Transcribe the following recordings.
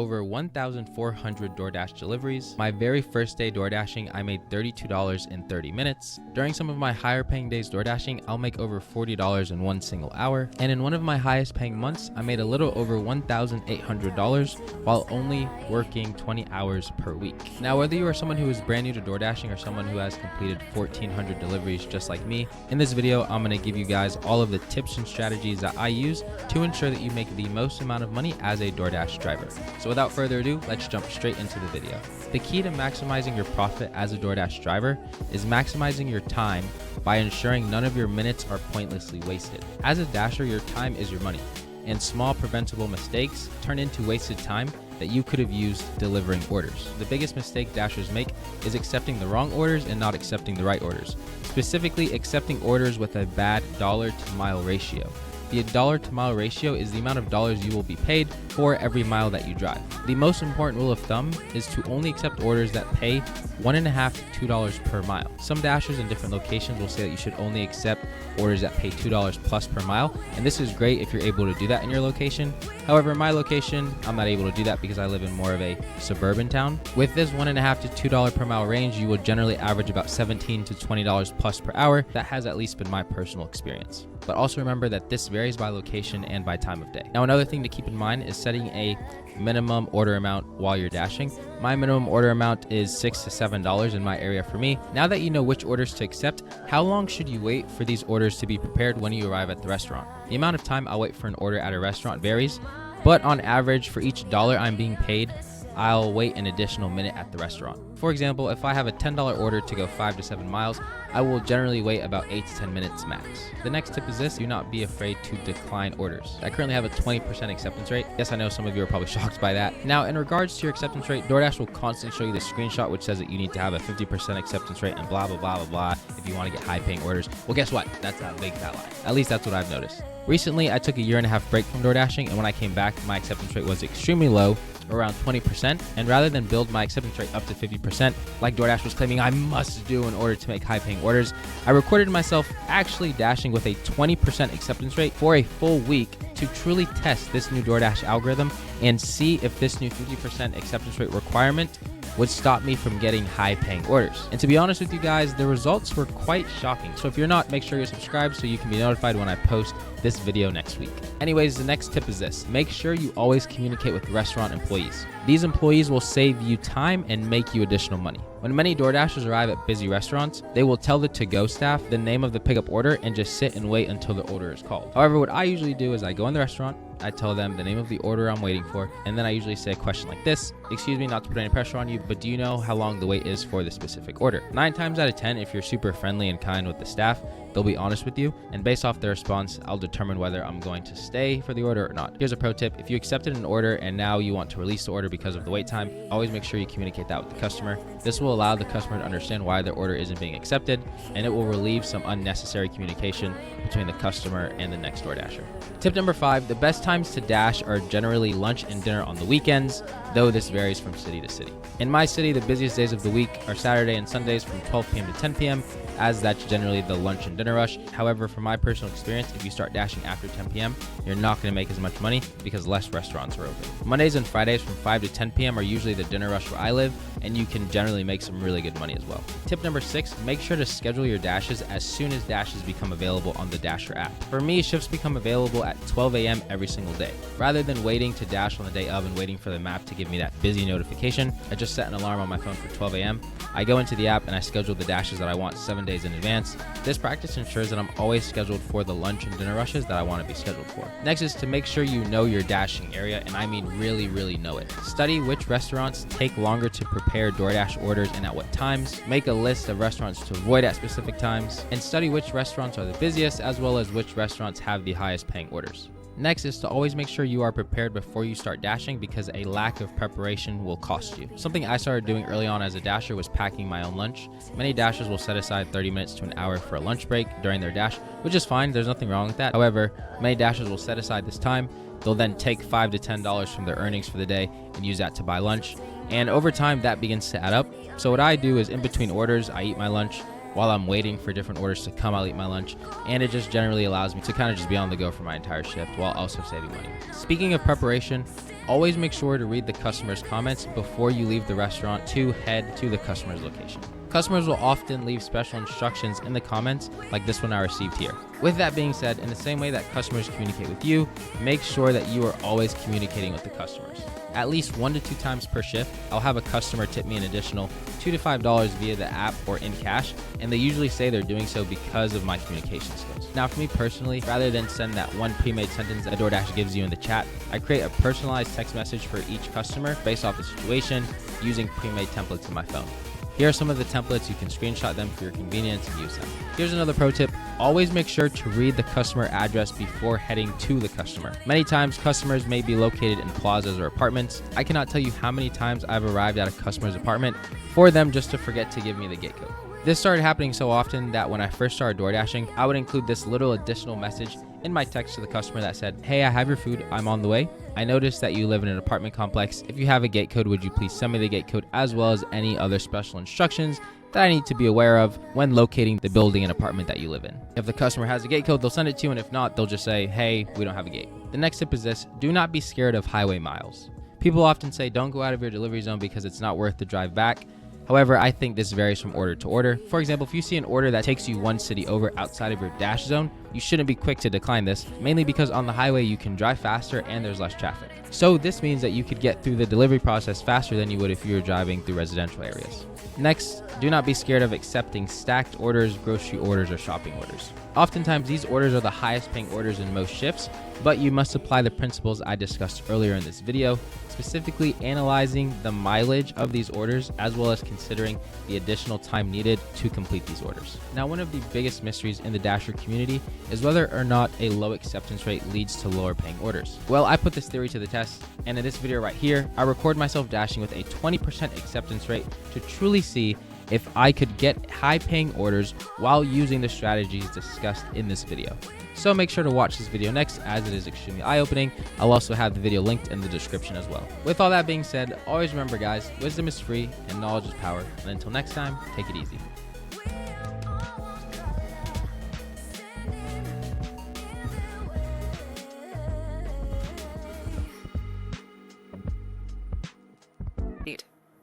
over 1,400 DoorDash deliveries. My very first day DoorDashing, I made $32 in 30 minutes. During some of my higher paying days DoorDashing, I'll make over $40 in one single hour. And in one of my highest paying months, I made a little over $1,800 while only working 20 hours per week. Now, whether you are someone who is brand new to DoorDashing or someone who has completed 1,400 deliveries just like me, in this video, I'm going to give you guys all of the tips and strategies that I use to ensure that you make the most amount of money as a DoorDash driver. So without further ado, let's jump straight into the video. The key to maximizing your profit as a DoorDash driver is maximizing your time by ensuring none of your minutes are pointlessly wasted. As a dasher, your time is your money, and small preventable mistakes turn into wasted time that you could have used delivering orders. The biggest mistake dashers make is accepting the wrong orders and not accepting the right orders, specifically accepting orders with a bad dollar to mile ratio. The dollar to mile ratio is the amount of dollars you will be paid for every mile that you drive. The most important rule of thumb is to only accept orders that pay $1.50 to $2 per mile. Some dashers in different locations will say that you should only accept orders that pay $2 plus per mile, and this is great if you're able to do that in your location. However, in my location, I'm not able to do that because I live in more of a suburban town. With this $1.50 to $2 per mile range, you will generally average about $17 to $20 plus per hour. That has at least been my personal experience. But also remember that this varies by location and by time of day. Now, another thing to keep in mind is setting a minimum order amount while you're dashing. My minimum order amount is $6 to $7 in my area for me. Now that you know which orders to accept, how long should you wait for these orders to be prepared when you arrive at the restaurant? The amount of time I'll wait for an order at a restaurant varies, but on average, for each dollar I'm being paid, I'll wait an additional minute at the restaurant. For example, if I have a $10 order to go 5 to 7 miles, I will generally wait about 8 to 10 minutes max. The next tip is this: do not be afraid to decline orders. I currently have a 20% acceptance rate. Yes, I know some of you are probably shocked by that. Now, in regards to your acceptance rate, DoorDash will constantly show you the screenshot which says that you need to have a 50% acceptance rate and blah, blah, blah, blah, blah if you want to get high paying orders. Well, guess what? That's a big fat lie. At least that's what I've noticed. Recently, I took a 1.5-year break from DoorDashing, and when I came back, my acceptance rate was extremely low, around 20%, and rather than build my acceptance rate up to 50%, like DoorDash was claiming I must do in order to make high-paying orders, I recorded myself actually dashing with a 20% acceptance rate for a full week to truly test this new DoorDash algorithm and see if this new 50% acceptance rate requirement would stop me from getting high-paying orders. And to be honest with you guys, the results were quite shocking. So if you're not, make sure you're subscribed so you can be notified when I post this video next week. Anyways, the next tip is this: make sure you always communicate with restaurant employees. These employees will save you time and make you additional money. When many DoorDashers arrive at busy restaurants, they will tell the to-go staff the name of the pickup order and just sit and wait until the order is called. However, what I usually do is I go in the restaurant, I tell them the name of the order I'm waiting for, and then I usually say a question like this: excuse me, not to put any pressure on you, but do you know how long the wait is for the specific order? 9 times out of 10, if you're super friendly and kind with the staff, they'll be honest with you, and based off their response, I'll determine whether I'm going to stay for the order or not. Here's a pro tip: if you accepted an order and now you want to release the order because of the wait time, always make sure you communicate that with the customer. This will allow the customer to understand why their order isn't being accepted, and it will relieve some unnecessary communication between the customer and the next DoorDasher. Tip number 5, the best times to dash are generally lunch and dinner on the weekends, though this varies from city to city. In my city, the busiest days of the week are Saturday and Sundays from 12 p.m. to 10 p.m., as that's generally the lunch and dinner rush. However, from my personal experience, if you start dashing after 10 p.m., you're not going to make as much money because less restaurants are open. Mondays and Fridays from 5 to 10 p.m. are usually the dinner rush where I live, and you can generally make some really good money as well. Tip number 6, make sure to schedule your dashes as soon as dashes become available on the Dasher app. For me, shifts become available at 12 a.m. every single day. Rather than waiting to dash on the day of and waiting for the map to give me that busy notification, I just set an alarm on my phone for 12 a.m. I go into the app and I schedule the dashes that I want 7 days in advance. This practice ensures that I'm always scheduled for the lunch and dinner rushes that I want to be scheduled for. Next is to make sure you know your dashing area, and I mean really, really know it. Study which restaurants take longer to prepare DoorDash orders and at what times. Make a list of restaurants to avoid at specific times, and study which restaurants are the busiest as well as which restaurants have the highest paying orders. Next is to always make sure you are prepared before you start dashing, because a lack of preparation will cost you. Something I started doing early on as a dasher was packing my own lunch. Many dashers will set aside 30 minutes to an hour for a lunch break during their dash, which is fine. There's nothing wrong with that. However, many dashers will set aside this time. They'll then take $5 to $10 from their earnings for the day and use that to buy lunch. And over time, that begins to add up. So what I do is in between orders, I eat my lunch. while I'm waiting for different orders to come. I'll eat my lunch, and it just generally allows me to kind of just be on the go for my entire shift while also saving money. Speaking of preparation, always make sure to read the customer's comments before you leave the restaurant to head to the customer's location. Customers will often leave special instructions in the comments like this one I received here. With that being said, in the same way that customers communicate with you, make sure that you are always communicating with the customers. At least 1 to 2 times per shift, I'll have a customer tip me an additional $2 to $5 via the app or in cash, and they usually say they're doing so because of my communication skills. Now for me personally, rather than send that one pre-made sentence that DoorDash gives you in the chat, I create a personalized text message for each customer based off the situation using pre-made templates in my phone. Here are some of the templates. You can screenshot them for your convenience and use them. Here's another pro tip. Always make sure to read the customer address before heading to the customer. Many times customers may be located in plazas or apartments. I cannot tell you how many times I've arrived at a customer's apartment for them just to forget to give me the gate code. This started happening so often that when I first started DoorDashing, I would include this little additional message in my text to the customer that said, "Hey, I have your food, I'm on the way. I noticed that you live in an apartment complex. If you have a gate code, would you please send me the gate code as well as any other special instructions that I need to be aware of when locating the building and apartment that you live in?" If the customer has a gate code, they'll send it to you, and if not, they'll just say, "Hey, we don't have a gate." The next tip is this: do not be scared of highway miles. People often say don't go out of your delivery zone because it's not worth the drive back. However, I think this varies from order to order. For example, if you see an order that takes you one city over outside of your dash zone, you shouldn't be quick to decline this, mainly because on the highway you can drive faster and there's less traffic. So this means that you could get through the delivery process faster than you would if you were driving through residential areas. Next, do not be scared of accepting stacked orders, grocery orders, or shopping orders. Oftentimes, these orders are the highest paying orders in most shifts, but you must apply the principles I discussed earlier in this video, specifically analyzing the mileage of these orders as well as considering the additional time needed to complete these orders. Now, one of the biggest mysteries in the Dasher community is whether or not a low acceptance rate leads to lower paying orders. Well, I put this theory to the test, and in this video right here, I record myself dashing with a 20% acceptance rate to truly see if I could get high paying orders while using the strategies discussed in this video. So make sure to watch this video next, as it is extremely eye-opening. I'll also have the video linked in the description as well. With all that being said, always remember guys, wisdom is free and knowledge is power. And until next time, take it easy.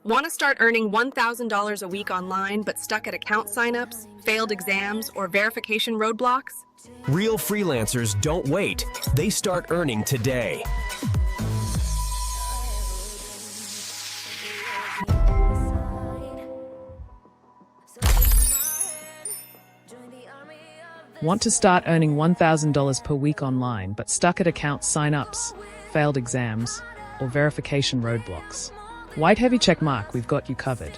Want to start earning $1,000 a week online but stuck at account signups, failed exams, or verification roadblocks? Real freelancers don't wait. They start earning today. Want to start earning $1,000 per week online but stuck at account signups, failed exams, or verification roadblocks? White heavy check mark, we've got you covered.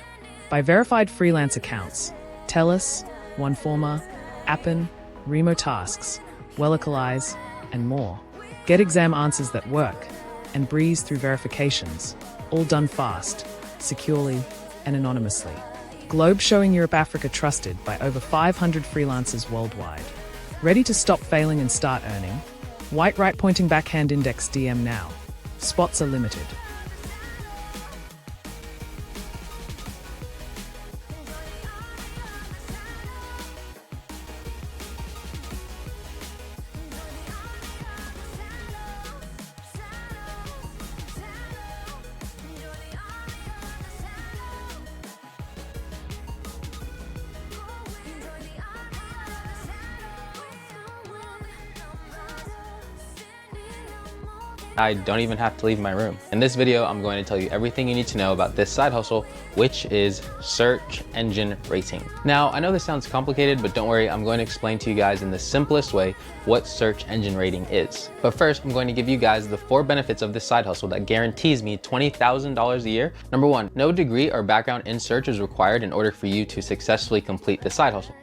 By verified freelance accounts, Tellus, OneForma, Appen, Remo Tasks, Wellocalize, and more. Get exam answers that work and breeze through verifications, all done fast, securely, and anonymously. Globe showing Europe Africa trusted by over 500 freelancers worldwide. Ready to stop failing and start earning? White right pointing backhand index DM now. Spots are limited. I don't even have to leave my room. In this video, I'm going to tell you everything you need to know about this side hustle, which is search engine rating. Now, I know this sounds complicated, but don't worry, I'm going to explain to you guys in the simplest way what search engine rating is. But first, I'm going to give you guys the 4 benefits of this side hustle that guarantees me $20,000 a year. Number 1, no degree or background in search is required in order for you to successfully complete the side hustle.